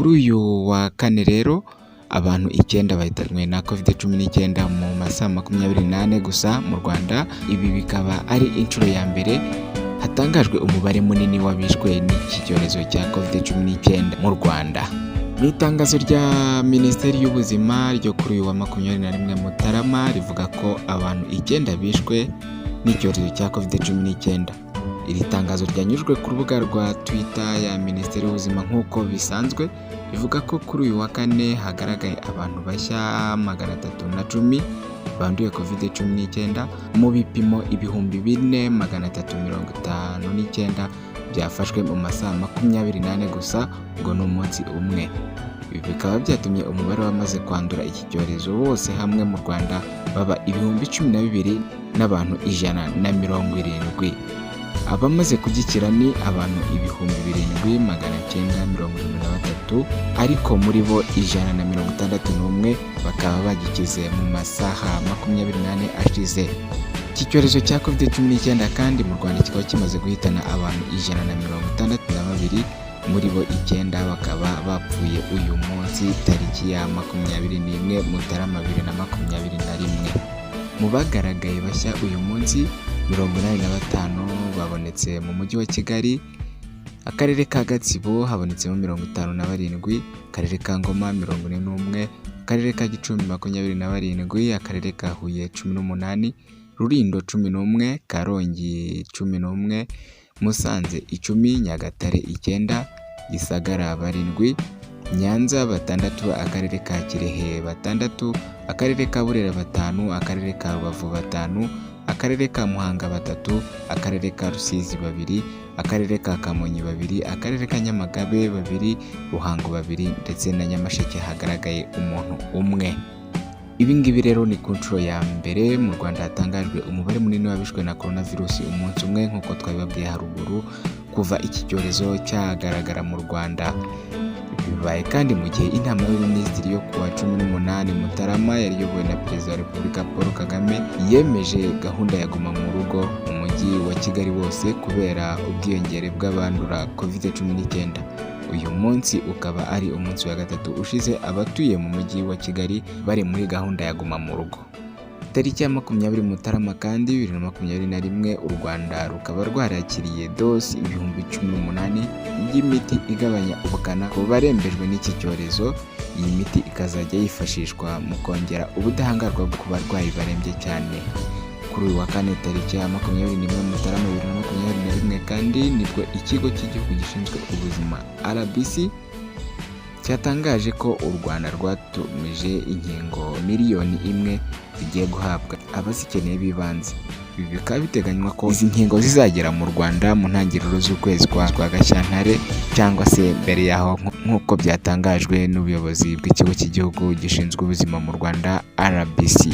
Kuri uyu wa kane rero abantu 9 bahitanwe na COVID-19 mu masaha 24 gusa mu Rwanda. Ibi bikaba ari inshuro ya mbere hatangajwe umubare munini w'abishwe n'iki cyorezo cya COVID-19 mu Rwanda. Mu itangazo rya Minisiteri y'Ubuzima ryo kuri uyu wa 21 Mutarama rivuga ko abantu 9 bishwe n'icyorezo cya COVID-19. Iri tangazo ryanyujwe ku rubuga rwa Twitter ya Minisiteri y'Ubuzima nk'uko bisanzwe, rivuga ko kuri uyu wa kane hagaragaye abantu bashya 310 banduye COVID-19 mu bipimo 4,359 byafashwe mu masaha 24 gusa, ngo ni umunsi umwe. Ibi bikaba byatumye umubare wamaze kwandura iki cyorezo wose hamwe mu Rwanda baba 12,000 n'abantu 170. Abamaze kugikira ni abantu 7,973, ariko muri bo 161 bakaba bagikize mu masaha 24 ashize. Iki cyorezo cya COVID-19 kandi mu Rwanda kikaba kimaze guhitana abantu 162, muri bo 9 bakaba bapfuye uyu munsi tariki ya 21 Mutarama 2021. Mu bagaragaye bashya uyu munsi 85 babonetse mu mujyi wa Kigali, akarere ka Gatsibo habonetsemo 57, akarere ka Ngoma 41, akarere ka Gicumbi 27, akarere ka Huye 18, Rulindo 11, Karongi 11, Musanze 10, Nyagatare 9, Gisagara 7, Nyanza 6, akarere ka Kirehe 6, akarere ka Burera 5, akarere ka Rubavu 5, akarere ka Muhanga 3, akarere ka Rusizi 2, akarere ka Kamonyi 2, akarere ka Nyamagabe 2, Ruhango 2 ndetse na Nyamasheke hagaragaye umuntu umwe. Ibi ngibi rero ni ku nshuro ya mbere mu Rwanda hatangajwe umubare munini w'abishwe na coronavirus umunsi umwe nk'uko twabibabwiye haruguru kuva iki cyorezo cyagaragara mu Rwanda. Bibaye kandi mu gihe inama y'Abaminisitiri yo kuwa 18 Mutarama yari iyobowe na Perezida wa Repubulika Paul Kagame yemeje gahunda ya guma mu rugo mu mujyi wa Kigali wose kubera ubwiyongere bw'abandura COVID-19. Uyu munsi ukaba ari umunsi wa gatatu ushize abatuye mu mujyi wa Kigali bari muri gahunda ya guma mu rugo. Tariki ya 20 Mutarama kandi 2021 u Rwanda rukaba rwarakiriye dosi 18,000 y'imiti igabanya ubukana ku barembejwe n'iki cyorezo. Iyi miti ikazajya yifashishwa mu kongera ubudahangarwa ku barwayi barembye cyane. Kuri uyu wa kane tariki ya 21 Mutarama 2021 kandi nibwo ikigo cy'igihugu gishinzwe ubuzima RBC cyatangaje ko u Rwanda rwatumije inkingo 1,000,000 zigiye guhabwa abazikeneye b'ibanze. Ibi bikaba biteganywa ko izi nkingo zizagera mu Rwanda mu ntangiriro z'ukwezi kwa Gashyantare cyangwa se mbere yaho nk'uko byatangajwe n'ubuyobozi bw'ikigo cy'igihugu gishinzwe ubuzima mu Rwanda RBC.